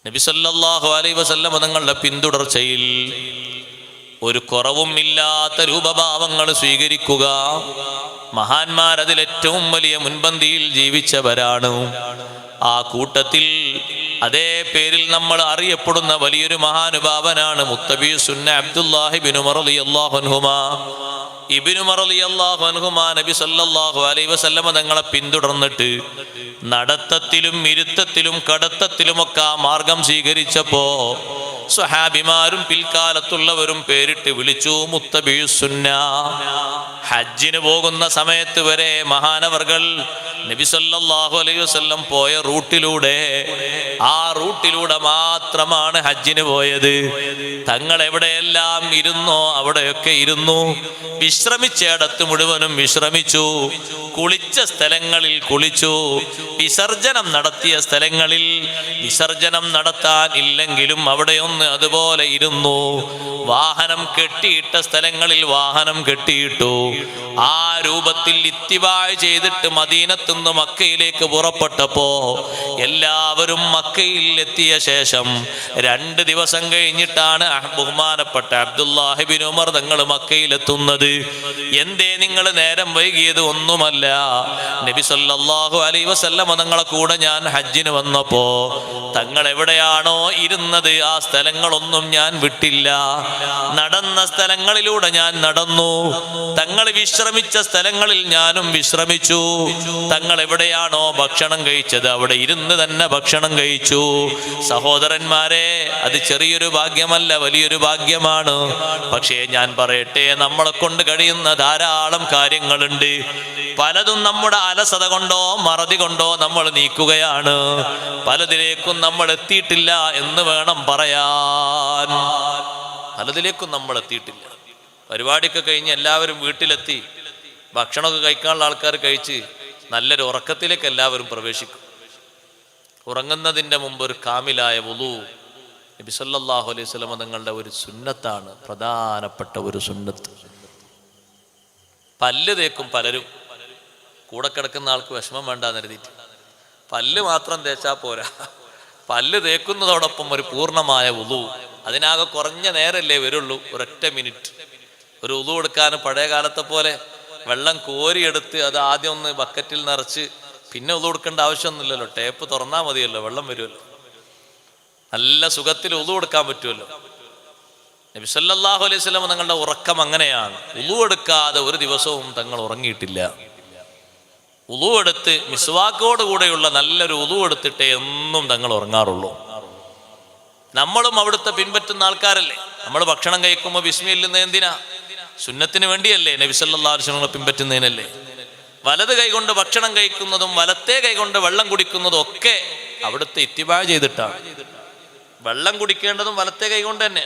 നബി സല്ലല്ലാഹു അലൈഹി വസല്ലം തങ്ങളുടെ പിന്തുടർച്ചയിൽ ഒരു കുറവും ഇല്ലാത്ത രൂപഭാവങ്ങൾ സ്വീകരിക്കുക. മഹാന്മാർ അതിലേറ്റവും വലിയ മുൻപന്തിയിൽ ജീവിച്ചവരാണ്. ആ കൂട്ടത്തിൽ അതേ പേരിൽ നമ്മൾ അറിയപ്പെടുന്ന വലിയൊരു മഹാനുഭാവനാണ് മുത്തബി സുന്ന അബ്ദുല്ലാഹി ഇബ്നു ഉമർ റളിയല്ലാഹു അൻഹുമാ. ഇബ്നു ഉമർ റളിയല്ലാഹു അൻഹുമാ നബി സല്ലല്ലാഹു അലൈഹി വസല്ലം തങ്ങളെ പിന്തുടർന്നിട്ട് നടത്തത്തിലും ഇരുത്തത്തിലും കടത്തത്തിലുമൊക്കെ ആ മാർഗം സ്വീകരിച്ചപ്പോ സ്വഹാബിമാരും പിൽക്കാലത്തുള്ളവരും പേരിട്ട് വിളിച്ചു മുത്തബിഉ സുന്ന. ഹജ്ജിന് പോകുന്ന സമയത്ത് വരെ മഹാനവർകൾ നബി സല്ലല്ലാഹു അലൈഹി വസല്ലം പോയ റൂട്ടിലൂടെ, ആ റൂട്ടിലൂടെ മാത്രമാണ് ഹജ്ജിന് പോയത്. തങ്ങൾ എവിടെയെല്ലാം ഇരുന്നോ അവിടെയൊക്കെ ഇരുന്നു. വിശ്രമിച്ചിടത്ത് മുഴുവനും വിശ്രമിച്ചു. കുളിച്ച സ്ഥലങ്ങളിൽ കുളിച്ചു. വിസർജനം നടത്തിയ സ്ഥലങ്ങളിൽ വിസർജനം നടത്താൻ ഇല്ലെങ്കിലും അവിടെയൊന്ന് അതുപോലെ ഇരുന്നു. വാഹനം കെട്ടിയിട്ട സ്ഥലങ്ങളിൽ വാഹനം കെട്ടിയിട്ടു. ആ രൂപത്തിൽ ഇത്തിബാഅ് ചെയ്തിട്ട് മദീനത്തുനിന്ന് മക്കയിലേക്ക് പുറപ്പെട്ടപ്പോ എല്ലാവരും മക്കയിൽ എത്തിയ ശേഷം 2 ദിവസം കഴിഞ്ഞിട്ടാണ് ബഹുമാനപ്പെട്ട അബ്ദുല്ലാഹി ഇബ്നു ഉമർ തങ്ങൾ മക്കയിലെത്തുന്നത്. എന്തേ നിങ്ങൾ നേരം വൈകിയത്? ഒന്നുമല്ല, നബി സല്ലല്ലാഹു അലൈഹി വസല്ലം തങ്ങളെ കൂടെ ഞാൻ ഹജ്ജിന് വന്നപ്പോ തങ്ങൾ എവിടെയാണോ ഇരുന്നത് ആ സ്ഥലങ്ങളൊന്നും ഞാൻ വിട്ടില്ല. നടന്ന സ്ഥലങ്ങളിലൂടെ ഞാൻ നടന്നു. തങ്ങൾ വിശ്രമിച്ച സ്ഥലങ്ങളിൽ ഞാനും വിശ്രമിച്ചു. തങ്ങൾ എവിടെയാണോ ഭക്ഷണം കഴിച്ചത് അവിടെ ഇരുന്ന് തന്നെ ഭക്ഷണം കഴിച്ചു. സഹോദരന്മാരെ, അത് ചെറിയൊരു ഭാഗ്യമല്ല, വലിയൊരു ഭാഗ്യമാണ്. പക്ഷേ ഞാൻ പറയട്ടെ, നമ്മളെ കൊണ്ട് കഴിയുന്ന ധാരാളം കാര്യങ്ങളുണ്ട്. പലതും നമ്മുടെ അലസത കൊണ്ടോ മറതി കൊണ്ടോ നമ്മൾ നീക്കുകയാണ്. പലതിലേക്കും നമ്മൾ എത്തിയിട്ടില്ല എന്ന് വേണം പറയാൻ. പലതിലേക്കും നമ്മൾ എത്തിയിട്ടില്ല. പരിപാടിയൊക്കെ കഴിഞ്ഞ് എല്ലാവരും വീട്ടിലെത്തി ഭക്ഷണമൊക്കെ കഴിക്കാനുള്ള ആൾക്കാർ കഴിച്ച് നല്ലൊരു ഉറക്കത്തിലേക്ക് എല്ലാവരും പ്രവേശിക്കും. ഉറങ്ങുന്നതിൻ്റെ മുമ്പ് ഒരു കാമിലായ വുളു നബി സല്ലല്ലാഹു അലൈഹി വസല്ലം തങ്ങളുടെ ഒരു സുന്നത്താണ്, പ്രധാനപ്പെട്ട ഒരു സുന്നത്ത്. പല്ല് തേക്കും പലരും. കൂടെ കിടക്കുന്ന ആൾക്ക് വിഷമം വേണ്ടാന്ന് കരുതിയിട്ട് പല്ല് മാത്രം തേച്ചാൽ പോരാ, പല്ല് തേക്കുന്നതോടൊപ്പം ഒരു പൂർണ്ണമായ വുളു. അതിനാകെ കുറഞ്ഞ നേരല്ലേ വരുള്ളൂ, ഒരൊറ്റ മിനിറ്റ്. ഒരു വുളു എടുക്കാൻ പഴയ കാലത്തെ പോലെ വെള്ളം കോരിയെടുത്ത് അത് ആദ്യം ഒന്ന് ബക്കറ്റിൽ നിറച്ച് പിന്നെ വുളു എടുക്കേണ്ട ആവശ്യമൊന്നുമില്ലല്ലോ. ടേപ്പ് തുറന്നാൽ മതിയല്ലോ, വെള്ളം വരുമല്ലോ. നല്ല സുഖത്തിൽ വുളു എടുക്കാൻ പറ്റുമല്ലോ. നബി സല്ലല്ലാഹു അലൈഹി വസല്ലം തങ്ങളുടെ ഉറക്കം അങ്ങനെയാണ്. വുളു എടുക്കാതെ ഒരു ദിവസവും തങ്ങൾ ഉറങ്ങിയിട്ടില്ല. വുളു എടുത്ത് മിസ്വാക്കോട് കൂടെയുള്ള നല്ലൊരു വുളു എടുത്തിട്ടേ എന്നും തങ്ങൾ ഉറങ്ങാറുള്ളൂ. നമ്മളും അവിടുത്തെ പിൻപറ്റുന്ന ആൾക്കാരല്ലേ. നമ്മൾ ഭക്ഷണം കഴിക്കുമ്പോൾ ബിസ്മില്ല എന്തിനാ? സുന്നത്തിന് വേണ്ടിയല്ലേ, നബി സല്ലല്ലാഹു അലൈഹി വസല്ലം പിൻപറ്റുന്നതിനല്ലേ. വലത് കൈകൊണ്ട് ഭക്ഷണം കഴിക്കുന്നതും വലത്തേ കൈകൊണ്ട് വെള്ളം കുടിക്കുന്നതും ഒക്കെ അവിടുത്തെ ഇത്തിബാഅ് ചെയ്തിട്ടാണ്. വെള്ളം കുടിക്കേണ്ടതും വലത്തേ കൈകൊണ്ട് തന്നെ,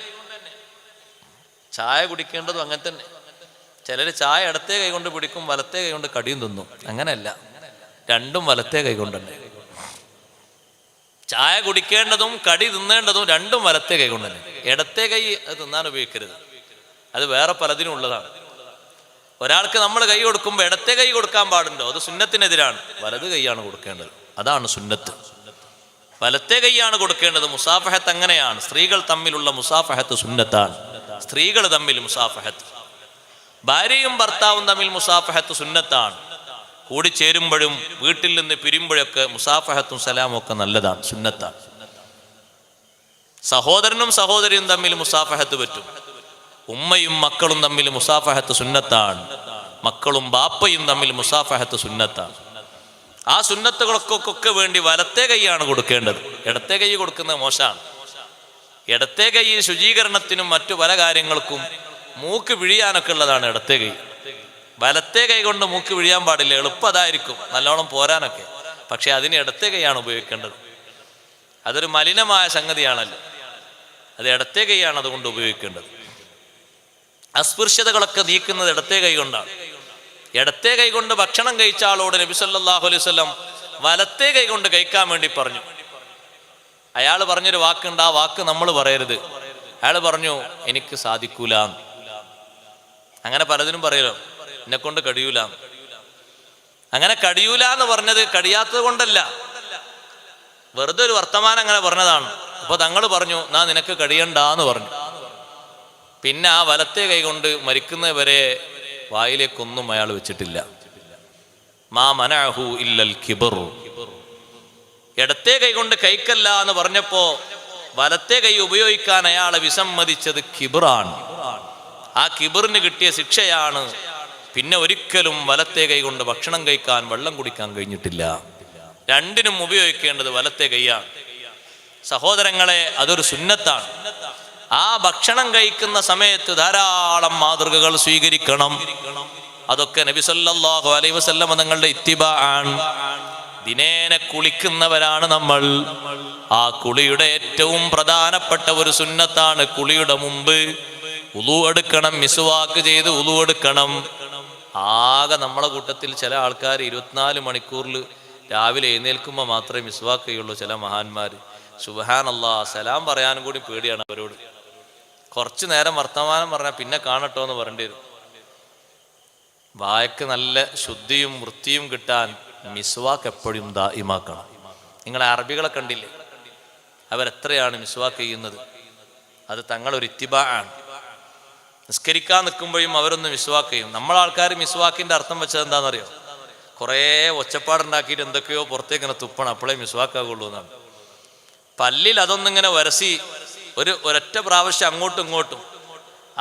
ചായ കുടിക്കേണ്ടതും അങ്ങനെ തന്നെ. ചിലർ ചായ ഇടത്തേ കൈകൊണ്ട് പിടിക്കും, വലത്തേ കൈകൊണ്ട് കടിയും തിന്നും. അങ്ങനെയല്ല, രണ്ടും വലത്തേ കൈകൊണ്ട് തന്നെ. ചായ കുടിക്കേണ്ടതും കടി തിന്നേണ്ടതും രണ്ടും വലത്തേ കൈകൊണ്ട് തന്നെ. ഇടത്തേ കൈ അത് തിന്നാൻ ഉപയോഗിക്കരുത്, അത് വേറെ പലതിനും ഉള്ളതാണ്. ഒരാൾക്ക് നമ്മൾ കൈ കൊടുക്കുമ്പോൾ ഇടത്തേ കൈ കൊടുക്കാൻ പാടുണ്ടോ? അത് സുന്നത്തിനെതിരാണ്. വലത് കൈയാണ് കൊടുക്കേണ്ടത്, അതാണ് സുന്നത്ത്. വലത്തേ കൈയാണ് കൊടുക്കേണ്ടത്. മുസാഫഹത്ത് അങ്ങനെയാണ്. സ്ത്രീകൾ തമ്മിലുള്ള മുസാഫഹത്ത് സുന്നത്താണ്. സ്ത്രീകൾ തമ്മിൽ മുസാഫഹത്ത്, ഭാര്യയും ഭർത്താവും തമ്മിൽ മുസാഫഹത്ത് സുന്നത്താണ്. കൂടിച്ചേരുമ്പോഴും വീട്ടിൽ നിന്ന് പിരിയുമ്പോഴൊക്കെ മുസാഫഹത്തും സലാമും ഒക്കെ നല്ലതാണ്, സുന്നത്താണ്. സഹോദരനും സഹോദരിയും തമ്മിൽ മുസാഫഹത്ത് പറ്റും. ഉമ്മയും മക്കളും തമ്മിൽ മുസാഫഹത്ത് സുന്നത്താണ്. മക്കളും ബാപ്പയും തമ്മിൽ മുസാഫഹത്ത് സുന്നത്താണ്. ആ സുന്നത്തുകൾക്കൊക്കെ വേണ്ടി വലത്തേ കൈയാണ് കൊടുക്കേണ്ടത്. ഇടത്തേ കൈ കൊടുക്കുന്നത് മോശമാണ്. ഇടത്തേ കൈ ശുചീകരണത്തിനും മറ്റു പല കാര്യങ്ങൾക്കും, മൂക്ക് പിഴിയാനൊക്കെ ഉള്ളതാണ് ഇടത്തേ കൈ. വലത്തേ കൈ കൊണ്ട് മൂക്ക് പിഴിയാൻ പാടില്ല, എളുപ്പം അതായിരിക്കും, നല്ലോണം പോരാനൊക്കെ. പക്ഷെ അതിന് ഇടത്തേ കൈയാണ് ഉപയോഗിക്കേണ്ടത്. അതൊരു മലിനമായ സംഗതിയാണല്ലോ, അത് ഇടത്തേ കൈയാണ് അതുകൊണ്ട് ഉപയോഗിക്കേണ്ടത്. അസ്പൃശ്യതകളൊക്കെ നീക്കുന്നത് ഇടത്തേ കൈ കൊണ്ടാണ്. ഇടത്തേ കൈ കൊണ്ട് ഭക്ഷണം കഴിച്ച ആളോട് നബി സല്ലല്ലാഹു അലൈഹി വസല്ലം വലത്തേ കൈ കൊണ്ട് കഴിക്കാൻ വേണ്ടി പറഞ്ഞു. അയാൾ പറഞ്ഞൊരു വാക്കുണ്ട്, ആ വാക്ക് നമ്മൾ പറയരുത്. അയാൾ പറഞ്ഞു, എനിക്ക് സാധിക്കൂല. അങ്ങനെ പലതിനും പറയലോ, എന്നെ കൊണ്ട് കഴിയൂല. അങ്ങനെ കഴിയൂല എന്ന് പറഞ്ഞത് കഴിയാത്തത് കൊണ്ടല്ല, വെറുതെ ഒരു വർത്തമാനം അങ്ങനെ പറഞ്ഞതാണ്. അപ്പൊ തങ്ങൾ പറഞ്ഞു, നാ നിനക്ക് കഴിയണ്ടെന്ന് പറഞ്ഞു. പിന്നെ ആ വലത്തെ കൈ കൊണ്ട് മരിക്കുന്നവരെ വായിലേക്കൊന്നും അയാൾ വെച്ചിട്ടില്ല. മാ മനഅഹു ഇല്ലൽ കിബർ. ഇടത്തെ കൈ കൊണ്ട് കൈക്കല്ല എന്ന് പറഞ്ഞപ്പോ വലത്തെ കൈ ഉപയോഗിക്കാൻ അയാളെ വിസമ്മതിച്ചത് കിബറാണ്. ആ കിബറിന് കിട്ടിയ ശിക്ഷയാണ് പിന്നെ ഒരിക്കലും വലത്തെ കൈ കൊണ്ട് ഭക്ഷണം കഴിക്കാൻ, വെള്ളം കുടിക്കാൻ കഴിഞ്ഞിട്ടില്ല. രണ്ടിനും ഉപയോഗിക്കേണ്ടത് വലത്തെ കൈയാണ്. സഹോദരങ്ങളെ, അതൊരു സുന്നത്താണ്. ആ ഭക്ഷണം കഴിക്കുന്ന സമയത്ത് ധാരാളം മാതൃകകൾ സ്വീകരിക്കണം. അതൊക്കെ നബി സല്ലല്ലാഹു അലൈഹി വസല്ലം തങ്ങളുടെ ഇത്തിബാ ആണ്. ദിനേന കുളിക്കുന്നവരാണ് നമ്മൾ. ആ കുളിയുടെ ഏറ്റവും പ്രധാനപ്പെട്ട ഒരു സുന്നത്താണ് കുളിയുടെ മുമ്പ് ഉളു എടുക്കണം, മിസ്വാക്ക് ചെയ്ത് ഉളു എടുക്കണം. ആകെ നമ്മളെ കൂട്ടത്തിൽ ചില ആൾക്കാർ 24 മണിക്കൂറിൽ രാവിലെ എഴുന്നേൽക്കുമ്പോൾ മാത്രമേ മിസ്വാക്ക് ചെയ്യുള്ളൂ. ചില മഹാന്മാർ, സുബ്ഹാനല്ലാഹ്, സലാം പറയാനും കൂടി പേടിയാണ് അവരോട്. കുറച്ചു നേരം വർത്തമാനം പറഞ്ഞാൽ പിന്നെ കാണട്ടോ എന്ന് പറയേണ്ടി വരും. വായക്ക് നല്ല ശുദ്ധിയും വൃത്തിയും കിട്ടാൻ മിസ്വാക്ക് എപ്പോഴും ദായിമാക്കണം. നിങ്ങൾ അറബികളെ കണ്ടില്ലേ, അവരെത്രയാണ് മിസ്വാക്ക് ചെയ്യുന്നത്? അത് തങ്ങളൊരു ഇത്തിബാ ആണ്. നിസ്കരിക്കാൻ നിൽക്കുമ്പോഴും അവരൊന്ന് മിസ്വാക്ക് ചെയ്യും. നമ്മളാൾക്കാർ മിസ്വാക്കിന്റെ അർത്ഥം വെച്ചത് എന്താണെന്നറിയോ? കുറേ ഒച്ചപ്പാടുണ്ടാക്കിയിട്ട് എന്തൊക്കെയോ പുറത്തേക്ക് ഇങ്ങനെ തുപ്പണം, അപ്പോഴേ മിസ്വാക്കാകുള്ളൂ എന്നാണ്. പല്ലിൽ അതൊന്നിങ്ങനെ വരസി ഒരൊറ്റ പ്രാവശ്യം അങ്ങോട്ടും ഇങ്ങോട്ടും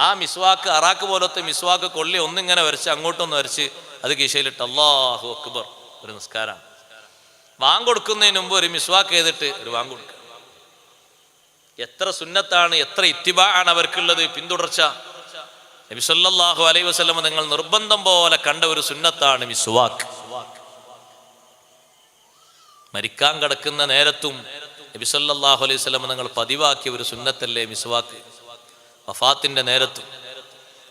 ആ മിസ്വാക്ക്, അറാക്ക് പോലത്തെ മിസ്വാക്ക് കൊള്ളി ഒന്നിങ്ങനെ വരച്ച് അങ്ങോട്ടൊന്ന് വരച്ച് അത് കീശയിലിട്ട് അല്ലാഹു അക്ബർ, ഒരു നിസ്കാരമാണ്. വാങ്ക് കൊടുക്കുന്നതിന് മുമ്പ് ഒരു മിസ്വാക്ക് ചെയ്തിട്ട് ഒരു വാങ്ക് കൊടുക്കുക. എത്ര സുന്നത്താണ്, എത്ര ഇത്തിബാ ആണ് അവർക്കുള്ളത്, പിന്തുടർച്ച. നബി സല്ലല്ലാഹു അലൈഹി വസല്ലം നിങ്ങൾ നിർബന്ധം പോലെ കണ്ട ഒരു സുന്നത്താണ് മിസ്വാക്ക്. മരിക്കാൻ കിടക്കുന്ന നേരത്തും നബി സല്ലല്ലാഹു അലൈഹി വസല്ലം നിങ്ങൾ പതിവാക്കിയ ഒരു സുന്നത്തല്ലേ മിസ്വാക്ക്. വഫാത്തിന്റെ നേരത്തും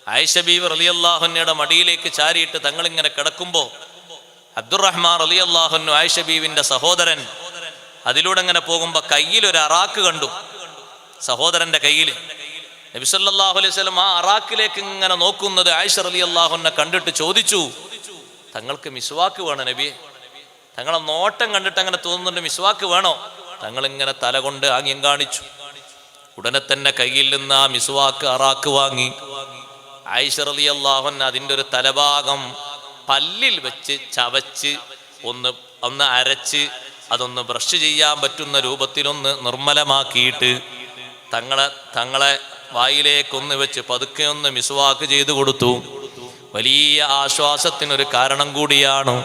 ആയിഷ ബീവി റളിയല്ലാഹു അൻഹയുടെ മടിയിലേക്ക് ചാരിയിട്ട് തങ്ങളിങ്ങനെ കിടക്കുമ്പോൾ അബ്ദുറഹ്മാൻ റളിയല്ലാഹു അൻഹു, ആയിഷ ബീവിന്റെ സഹോദരൻ, അതിലൂടെ ഇങ്ങനെ പോകുമ്പോ കയ്യിലൊരു അറാക്ക് കണ്ടു, സഹോദരന്റെ കയ്യിൽ. നബി സല്ലല്ലാഹു അലൈഹി വസല്ലം ആ അറാക്കിലേക്ക് ഇങ്ങനെ നോക്കുന്നത് ആയിഷ റളിയല്ലാഹു അൻഹ കണ്ടിട്ട് ചോദിച്ചു, തങ്ങൾക്ക് മിസ്വാക്ക് വേണോ നബിയെ? തങ്ങളെ നോട്ടം കണ്ടിട്ട് അങ്ങനെ തോന്നുന്നുണ്ട്, മിസ്വാക്ക് വേണോ? തങ്ങളിങ്ങനെ തല കൊണ്ട് ആംഗ്യം കാണിച്ചു. ഉടനെ തന്നെ കയ്യിൽ നിന്ന് ആ മിസ്വാക്ക് അറാക്ക് വാങ്ങി ആയിഷ റളിയല്ലാഹു അൻഹ അതിൻ്റെ ഒരു തലഭാഗം പല്ലിൽ വെച്ച് ചവച്ച് ഒന്ന് അരച്ച് അതൊന്ന് ബ്രഷ് ചെയ്യാൻ പറ്റുന്ന രൂപത്തിലൊന്ന് നിർമ്മലമാക്കിയിട്ട് തങ്ങളെ വായിലേക്കൊന്ന് വെച്ച് പതുക്കെ ഒന്ന് മിസ്വാക്ക് ചെയ്തു കൊടുത്തു. വലിയ ആശ്വാസത്തിനൊരു കാരണം കൂടിയാണ്.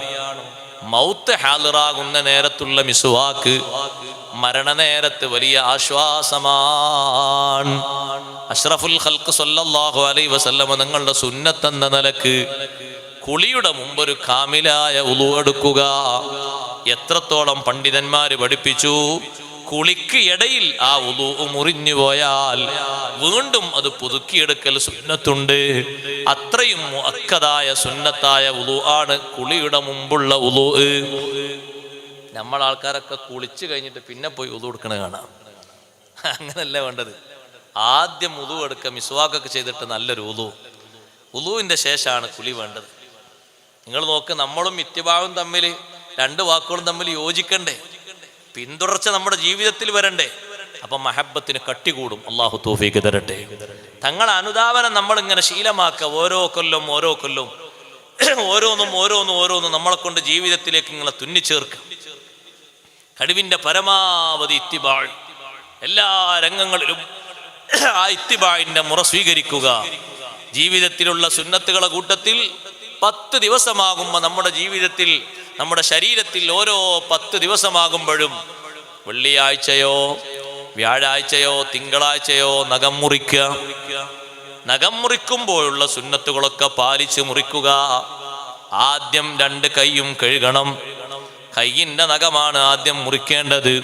മൗത്ത് ഹാളിറാകുന്ന നേരത്തുള്ള മിസ്വാക്ക് മരണനേരത്ത് വലിയ ആശ്വാസമാണ്. അഷ്റഫുൽ ഖൽഖ് സല്ലല്ലാഹു അലൈഹി വസല്ലം നിങ്ങളുടെ സുന്നത്തെന്ന നിലക്ക് കുളിയുടെ മുമ്പൊരു കാമിലായ ഉളു എടുക്കുക. എത്രത്തോളം പണ്ഡിതന്മാര് പഠിപ്പിച്ചു, കുളിക്ക് ഇടയിൽ ആ ഉളു മുറിഞ്ഞു പോയാൽ വീണ്ടും അത് പുതുക്കിയെടുക്കൽ സുന്നത്തുണ്ട്. അത്രയും മുഅക്കദായ സുന്നത്തായ ഉളു ആണ് കുളിയുടെ മുമ്പുള്ള ഉളു. നമ്മളാൾക്കാരൊക്കെ കുളിച്ചു കഴിഞ്ഞിട്ട് പിന്നെ പോയി ഉളു എടുക്കണ കാണാം. അങ്ങനല്ല വേണ്ടത്. ആദ്യം ഉളു എടുക്കുക, മിസ്വാക്കൊക്കെ ചെയ്തിട്ട് നല്ലൊരു ഉളുവിന്റെ ശേഷമാണ് കുളി വേണ്ടത്. നിങ്ങൾ നോക്ക്, നമ്മളും ഇത്തിബാവും തമ്മിൽ, രണ്ട് വാക്കുകളും തമ്മിൽ യോജിക്കണ്ടേ, പിന്തുടർച്ച നമ്മുടെ ജീവിതത്തിൽ വരണ്ടേ. അപ്പൊ മഹബത്തിന് കട്ടി കൂടും. അള്ളാഹു തൗഫീഖ് തരട്ടെ. തങ്ങളെ അനുധാവനം നമ്മളിങ്ങനെ ശീലമാക്കുക. ഓരോ കൊല്ലം ഓരോന്നും നമ്മളെ കൊണ്ട് ജീവിതത്തിലേക്ക് ഇങ്ങനെ തുന്നിച്ചേർക്കുക. കഴിവിന്റെ പരമാവധി ഇത്തിബാ, എല്ലാ രംഗങ്ങളിലും ആ ഇത്തിബാഇന്റെ മുറ സ്വീകരിക്കുക. ജീവിതത്തിലുള്ള സുന്നത്തുകളെ കൂട്ടത്തിൽ 10 ദിവസമാകുമ്പോൾ നമ്മുടെ ജീവിതത്തിൽ, നമ്മുടെ ശരീരത്തിൽ ഓരോ 10 ദിവസമാകുമ്പോഴും വെള്ളിയാഴ്ചയോ വ്യാഴാഴ്ചയോ തിങ്കളാഴ്ചയോ നഖം മുറിക്കുക. നഖം മുറിക്കുമ്പോഴുള്ള സുന്നത്തുകളൊക്കെ പാലിച്ച് മുറിക്കുക. ആദ്യം 2 കൈയും കഴുകണം. കൈയിന്റെ നഖമാണ് ആദ്യം മുറിക്കേണ്ടത്.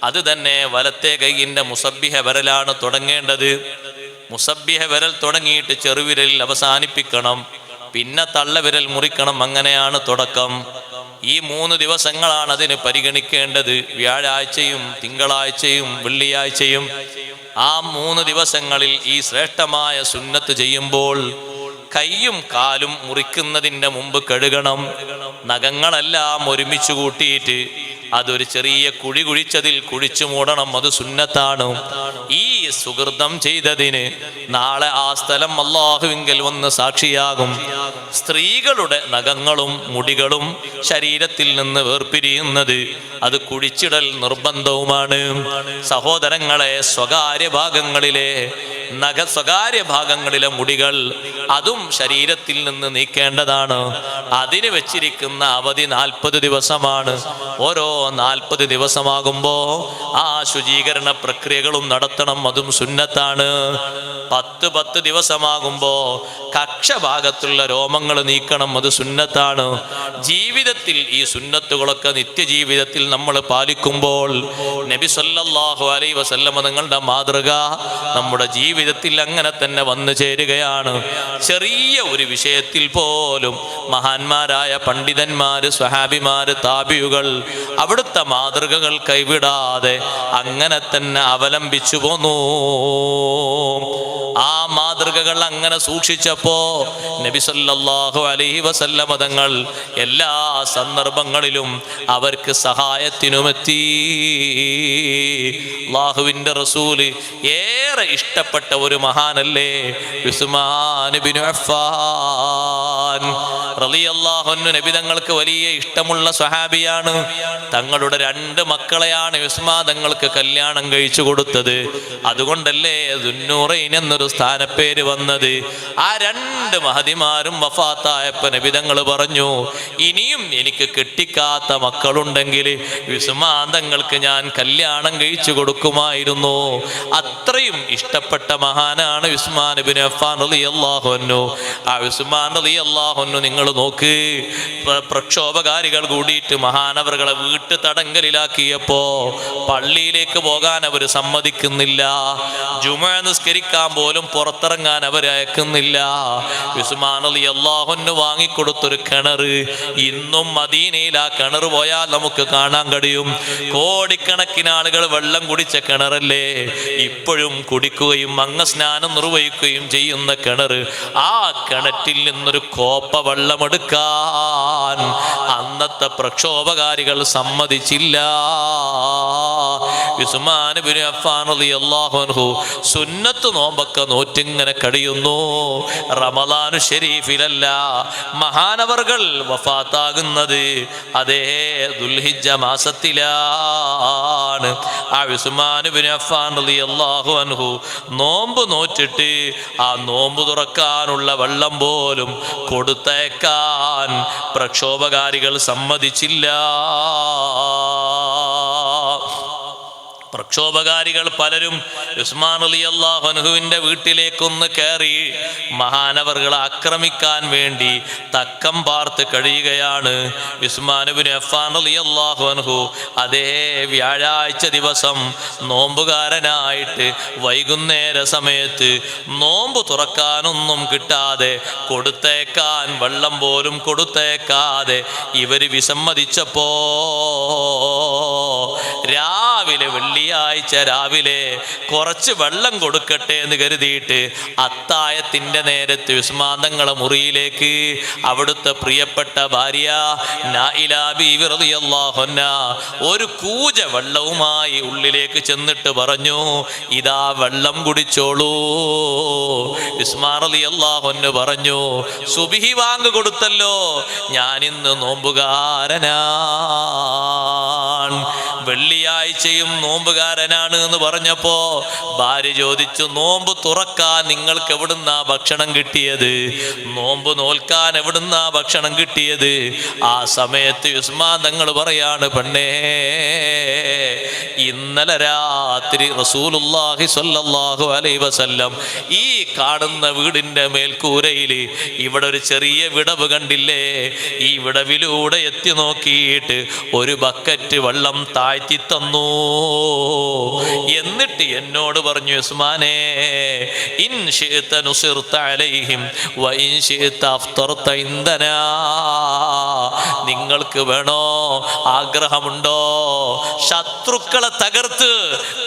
അത് തന്നെ വലത്തെ കൈയിന്റെ മുസബ്ബിഹ വിരലാണ് തുടങ്ങേണ്ടത്. മുസബ്ബിഹ വിരൽ തുടങ്ങിയിട്ട് ചെറുവിരലിൽ അവസാനിപ്പിക്കണം. പിന്നെ തള്ളവിരൽ മുറിക്കണം. അങ്ങനെയാണ് തുടക്കം. ഈ 3 ദിവസങ്ങളാണ് അതിന് പരിഗണിക്കേണ്ടത്. വ്യാഴാഴ്ചയും തിങ്കളാഴ്ചയും വെള്ളിയാഴ്ചയും. ആ 3 ദിവസങ്ങളിൽ ഈ ശ്രേഷ്ഠമായ സുന്നത്ത് ചെയ്യുമ്പോൾ കൈയും കാലും മുറിക്കുന്നതിൻ്റെ മുമ്പ് കഴുകണം. നഖങ്ങളെല്ലാം ഒരുമിച്ച് കൂട്ടിയിട്ട് അതൊരു ചെറിയ കുഴി കുഴിച്ചതിൽ കുഴിച്ചു മൂടണം, അത് സുന്നത്താണ്. ഈ സുകൃതം ചെയ്തതിന് നാളെ ആ സ്ഥലം അല്ലാഹുവിങ്കൽ വന്ന് സാക്ഷിയാകും. സ്ത്രീകളുടെ നഖങ്ങളും മുടികളും ശരീരത്തിൽ നിന്ന് വേർപിരിയുന്നത് അത് കുഴിച്ചിടൽ നിർബന്ധവുമാണ്. സഹോദരങ്ങളെ, സ്വകാര്യ ഭാഗങ്ങളിലെ സ്വകാര്യ ഭാഗങ്ങളിലെ മുടികൾ അതും ശരീരത്തിൽ നിന്ന് നീക്കേണ്ടതാണ്. അതിന് വെച്ചിരിക്കുന്ന അവധി 40 ദിവസമാണ്. ഓരോ 40 ദിവസമാകുമ്പോ ആ ശുചീകരണ പ്രക്രിയകളും നടത്തണം, അതും സുന്നത്താണ്. 10 ദിവസമാകുമ്പോ കക്ഷഭാഗത്തുള്ള രോമങ്ങൾ നീക്കണം, അത് സുന്നത്താണ്. ജീവിതത്തിൽ ഈ സുന്നത്തുകളൊക്കെ നിത്യജീവിതത്തിൽ നമ്മൾ പാലിക്കുമ്പോൾ നബി സല്ലല്ലാഹു അലൈഹി വസല്ലം തങ്ങളുടെ മാതൃക നമ്മുടെ ജീവിതത്തിൽ അങ്ങനെ തന്നെ വന്നു ചേരുകയാണ്. ചെറിയ ഒരു വിഷയത്തിൽ പോലും മഹാന്മാരായ പണ്ഡിതന്മാര്, സ്വഹാബിമാര്, താബിയുകൾ അവിടുത്തെ മാതൃകകൾ കൈവിടാതെ അങ്ങനെ തന്നെ അവലംബിച്ചു പോന്നു. ആ മാതൃകകൾ അങ്ങനെ സൂക്ഷിച്ചപ്പോ നബി സല്ലല്ലാഹു അലൈഹി വസല്ലം തങ്ങൾ എല്ലാ സന്ദർഭങ്ങളിലും അവർക്ക് സഹായത്തിനുമെത്തി. അല്ലാഹുവിന്റെ റസൂല് ഏറെ ഇഷ്ടപ്പെട്ട ഒരു മഹാനല്ലേ ഉസ്മാൻ ഇബ്നു അഫ്ഫാൻ റളിയല്ലാഹു അൻഹു. നബി തങ്ങൾക്ക് വലിയ ഇഷ്ടമുള്ള സ്വഹാബിയാണ്. തങ്ങളുടെ 2 മക്കളെയാണ് ഉസ്മാൻ തങ്ങൾക്ക് കല്യാണം കഴിച്ചു കൊടുത്തത്. അതുകൊണ്ടല്ലേ ദുന്നൂറൈൻ എന്നൊരു സ്ഥാനപ്പേര് വന്നത്. ആ 2 മഹദിമാരും വഫാത്തായപ്പോ നബി തങ്ങൾ പറഞ്ഞു, ഇനിയും എനിക്ക് കെട്ടിക്കാത്ത മക്കളുണ്ടെങ്കിൽ ഉസ്മാൻ തങ്ങൾക്ക് ഞാൻ കല്യാണം കഴിച്ചു കൊടുക്കുമായിരുന്നു. അത്രയും ഇഷ്ടപ്പെട്ട മഹാനാണ് ഉസ്മാൻ ഇബ്നു അഫ്ഫാൻ റളിയല്ലാഹു അൻഹു. ആ ഉസ്മാൻ റളിയല്ലാഹു അൻഹു നിങ്ങൾ നോക്ക്, പ്രക്ഷോഭകാരികൾ കൂടിയിട്ട് മഹാനവറുകളെ വീട്ടു തടങ്കലിലാക്കിയപ്പോ പള്ളിയിലേക്ക് പോകാൻ അവർ സമ്മതിക്കുന്നില്ല. ജുമുഅ നിസ്കരിക്കാൻ പോലും പുറത്തിറങ്ങാൻ അവർ അയക്കുന്നില്ല. ഉസ്മാൻ റളിയല്ലാഹു അൻഹു വാങ്ങിക്കൊടുത്തൊരു കിണർ ഇന്നും മദീനയിൽ ആ കിണർ പോയാൽ നമുക്ക് കാണാൻ കഴിയും. കോടിക്കണക്കിന് ആളുകൾ വെള്ളം കുടിച്ച കിണറല്ലേ, ഇപ്പോഴും കുടിക്കുകയും അംഗസ്നാനം നിർവഹിക്കുകയും ചെയ്യുന്ന കിണർ. ആ കിണറ്റിൽ നിന്നൊരു കോപ്പ വെള്ളമെടുക്കാൻ അന്നത്തെ പ്രക്ഷോഭകാരികൾ സമ്മതിച്ചില്ല. ഉസ്മാൻ ഇബ്നു അഫ്ഫാൻ റളിയല്ലാഹു അൻഹു സുന്നത്ത് നോമ്പൊക്കെ നോറ്റിങ്ങനെ കഴിയുന്നു. റമളാനു ശരീഫിലല്ല മഹാനവർകൾ വഫാത്താകുന്നത് അതേ ദുൽഹിജ്ജ മാസത്തിലാണ്. ആ ഉസ്മാൻ ഇബ്നു അഫ്ഫാൻ റളിയല്ലാഹു അൻഹു നോമ്പ് നോറ്റിട്ട് ആ നോമ്പ് തുറക്കാനുള്ള വെള്ളം പോലും കൊടുത്തയക്കാൻ പ്രക്ഷോഭകാരികൾ സമ്മതിച്ചില്ല. പ്രക്ഷോഭകാരികൾ പലരും ഉസ്മാൻ റളിയല്ലാഹു അൻഹുവിന്റെ വീട്ടിലേക്കൊന്ന് കയറി മഹാനവറുകളെ ആക്രമിക്കാൻ വേണ്ടി തക്കം പാർത്ത് കഴിയുകയാണ്. ഉസ്മാൻ ഇബ്നു അഫ്ഫാൻ റളിയല്ലാഹു അൻഹു അതേ വ്യാഴാഴ്ച ദിവസം നോമ്പുകാരനായിട്ട് വൈകുന്നേര സമയത്ത് നോമ്പ് തുറക്കാനൊന്നും കിട്ടാതെ കൊടുത്തേക്കാൻ വെള്ളം പോലും കൊടുത്തേക്കാതെ ഇവര് വിസമ്മതിച്ചപ്പോ രാവിലെ വെള്ളിയാഴ്ച രാവിലെ കുറച്ച് വെള്ളം കൊടുക്കട്ടെ എന്ന് കരുതിയിട്ട് അത്തായത്തിന്റെ നേരത്ത് ഉസ്മാൻ തങ്ങളെ മുറിയിലേക്ക് അവിടുത്തെ പ്രിയപ്പെട്ട ഭാര്യ നായില ബീവി റളിയല്ലാഹു അൻഹാ ഒരു കൂജ വെള്ളവുമായി ഉള്ളിലേക്ക് ചെന്നിട്ട് പറഞ്ഞു, ഇതാ വെള്ളം കുടിച്ചോളൂ. ഉസ്മാൻ റളിയല്ലാഹു അൻഹു പറഞ്ഞു, സുബ്ഹി വാങ്ക് കൊടുത്തല്ലോ, ഞാനിന്ന് നോമ്പുകാരനാണ്. വെള്ളിയാഴ്ചയും നോമ്പുകാരനാണ് എന്ന് പറഞ്ഞപ്പോ ഭാര്യ ചോദിച്ചു, നോമ്പ് തുറക്കാൻ നിങ്ങൾക്ക് എവിടുന്നാ ഭക്ഷണം കിട്ടിയത്? നോമ്പ് നോൽക്കാൻ എവിടുന്നാ ഭക്ഷണം കിട്ടിയത്? ആ സമയത്ത് ഉസ്മാൻ തങ്ങൾ പറയാണ്, പെണ്ണേ, ഇന്നലെ രാത്രി റസൂലുള്ളാഹി സ്വല്ലല്ലാഹു അലൈഹി വസല്ലം ഈ കാണുന്ന വീടിന്റെ മേൽക്കൂരയിൽ ഇവിടെ ഒരു ചെറിയ വിടവ് കണ്ടില്ലേ, ഈ വിടവിലൂടെ എത്തി നോക്കിയിട്ട് ഒരു ബക്കറ്റ് വെള്ളം താഴ്ത്തി തന്നു. എന്നിട്ട് എന്നോട് പറഞ്ഞു, ഉസ്മാനേ, ഇൻ ശിഅത നുസിർത അലൈഹിം വ ഇൻ ശിഅത അഫ്തർത ഇൻദനാ. നിങ്ങൾക്ക് വേണോ, ആഗ്രഹമുണ്ടോ, ശത്രുക്കളെ തകർത്ത്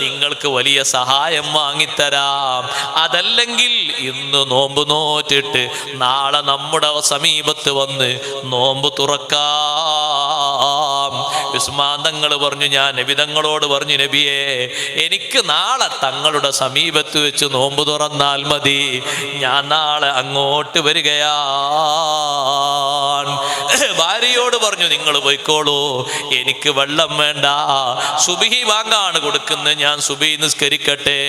നിങ്ങൾക്ക് വലിയ സഹായം വാങ്ങിത്തരാം. അതല്ലെങ്കിൽ ഇന്ന് നോമ്പ് നോറ്റിട്ട് നാളെ നമ്മുടെ സമീപത്ത് വന്ന് നോമ്പ് തുറക്കാം. ഉസ്മാൻ തങ്ങൾ പറഞ്ഞു, ഞാൻ നബി തങ്ങളോട് പറഞ്ഞു, നബിയേ എനിക്ക് നാളെ തങ്ങളുടെ സമീപത്ത് വെച്ച് നോമ്പ് തുറന്നാൽ മതി, ഞാൻ നാളെ അങ്ങോട്ട് വരികയാണ്. ഭാര്യയോട് പറഞ്ഞു, നിങ്ങൾ പോയിക്കോളൂ, എനിക്ക് വെള്ളം വേണ്ട, സുബഹി ബാങ്കാണ് കൊടുക്കുന്നത്, ഞാൻ സുബഹി നിസ്കരിക്കട്ടെ.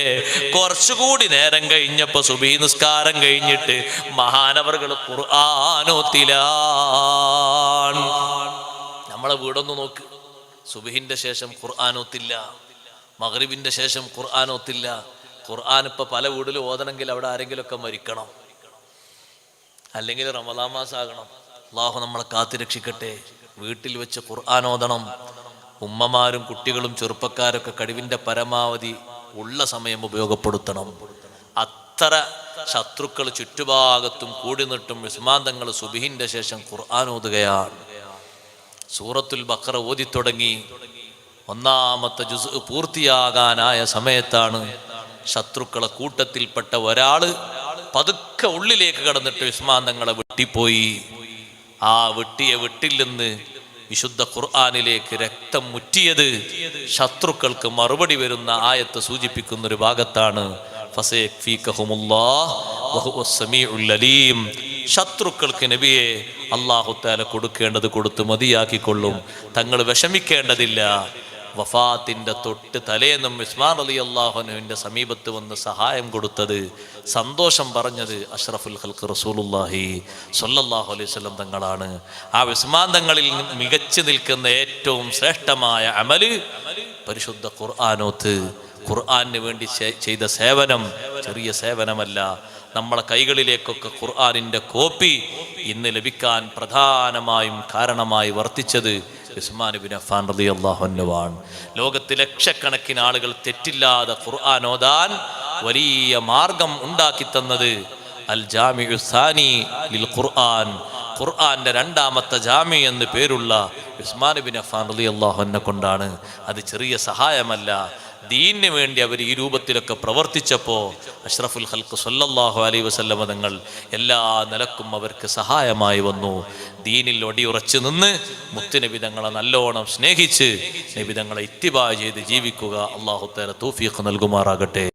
കുറച്ചുകൂടി നേരം കഴിഞ്ഞപ്പോ സുബഹി നിസ്കാരം കഴിഞ്ഞിട്ട് മഹാനവറുകൾ ഖുർആനോത്തിലാണ്. നമ്മളെ വീടൊന്ന് നോക്ക്, സുബഹിന്റെ ശേഷം ഖുർആനോത്തില്ല, മഗ്രിബിന്റെ ശേഷം ഖുർആനോത്തില്ല. ഖുർആൻ ഇപ്പൊ പല വീട്ടിലും ഓതണമെങ്കിൽ അവിടെ ആരെങ്കിലുമൊക്കെ മരിക്കണം, അല്ലെങ്കിൽ റമദാൻ മാസമാകണം. അല്ലാഹു നമ്മളെ കാത്തുരക്ഷിക്കട്ടെ. വീട്ടിൽ വെച്ച് ഖുർആൻ ഓതണം. ഉമ്മമാരും കുട്ടികളും ചെറുപ്പക്കാരൊക്കെ കഴിവിന്റെ പരമാവധി ഉള്ള സമയം ഉപയോഗപ്പെടുത്തണം. അത്ര ശത്രുക്കൾ ചുറ്റുഭാഗത്തും കൂടി നിട്ടും ഉസ്മാൻ തങ്ങൾ സുബഹിന്റെ ശേഷം ഖുർആൻ ഓതുകയാണ്. സൂറത്തുൽ ബഖറ ഓതി തുടങ്ങി. ഒന്നാമത്തെ ജുസ് പൂർത്തിയാകാനായ സമയത്താണ് ശത്രുക്കളെ കൂട്ടത്തിൽപ്പെട്ട ഒരാള് പതുക്കെ ഉള്ളിലേക്ക് കടന്നിട്ട് ഉസ്മാൻ തങ്ങളെ വെട്ടിപ്പോയി. ആ വെട്ടിയ വെട്ടിൽ നിന്ന് വിശുദ്ധ ഖുർആനിലേക്ക് രക്തം മുറ്റിയത് ശത്രുക്കൾക്ക് മറുപടി വരുന്ന ആയത്ത് സൂചിപ്പിക്കുന്ന ഒരു ഭാഗത്താണ്. ശത്രുക്കൾക്ക് നബിയെ അല്ലാഹു തആല കൊടുക്കേണ്ടത് കൊടുത്ത് മതിയാക്കിക്കൊള്ളും, തങ്ങൾ വിഷമിക്കേണ്ടതില്ല. വഫാത്തിന്റെ തൊട്ട് തലേന്നും ഉസ്മാൻ റളിയല്ലാഹു അൻഹുവിന്റെ സമീപത്ത് വന്ന് സഹായം കൊടുത്തത്, സന്തോഷം പറഞ്ഞത് അഷ്റഫുൽ ഖൽഖ് റസൂലുള്ളാഹി സ്വല്ലല്ലാഹു അലൈഹി വസല്ലം തങ്ങളാണ്. ആ ഉസ്മാൻ തങ്ങളിൽ മികച്ചു നിൽക്കുന്ന ഏറ്റവും ശ്രേഷ്ഠമായ അമല് പരിശുദ്ധ ഖുർആനോത്ത്. ഖുർആന് വേണ്ടി ചെയ്ത സേവനം ചെറിയ സേവനമല്ല. നമ്മളെ കൈകളിലേക്കൊക്കെ ഖുർആനിന്റെ കോപ്പി ഇന്ന് ലഭിക്കാൻ പ്രധാനമായും കാരണമായി വർത്തിച്ചത് ഉസ്മാൻ ഇബ്നു അഫ്ഫാൻ റളിയല്ലാഹു അൻഹുവാണ്. ലോകത്ത് ലക്ഷക്കണക്കിന് ആളുകൾ തെറ്റില്ലാതെ ഖുർആൻ ഓതാൻ വലിയ മാർഗം ഉണ്ടാക്കി തന്നത് അൽ ജാമിഉ സാനി ലിൽ ഖുർആൻ, ഖുർആന്റെ രണ്ടാമത്തെ ജാമി എന്ന് പേരുള്ള ഉസ്മാൻ ഇബ്നു അഫ്ഫാൻ റളിയല്ലാഹു അൻഹു കൊണ്ടാണ്. അത് ചെറിയ സഹായമല്ല. ദീനിന് വേണ്ടി അവർ ഈ രൂപത്തിലൊക്കെ പ്രവർത്തിച്ചപ്പോൾ അഷ്റഫുൽ ഖൽഖ് സ്വല്ലല്ലാഹു അലൈഹി വസല്ലം തങ്ങൾ എല്ലാ നിലക്കും അവർക്ക് സഹായമായി വന്നു. ദീനിൽ ഒടിയുറച്ചു നിന്ന് മുത്തുനബി തങ്ങളെ നല്ലോണം സ്നേഹിച്ച് നബി തങ്ങളെ ഇത്തിബാ ചെയ്ത് ജീവിക്കുക. അല്ലാഹു തആല തൗഫീഖ് നൽകുമാറാകട്ടെ.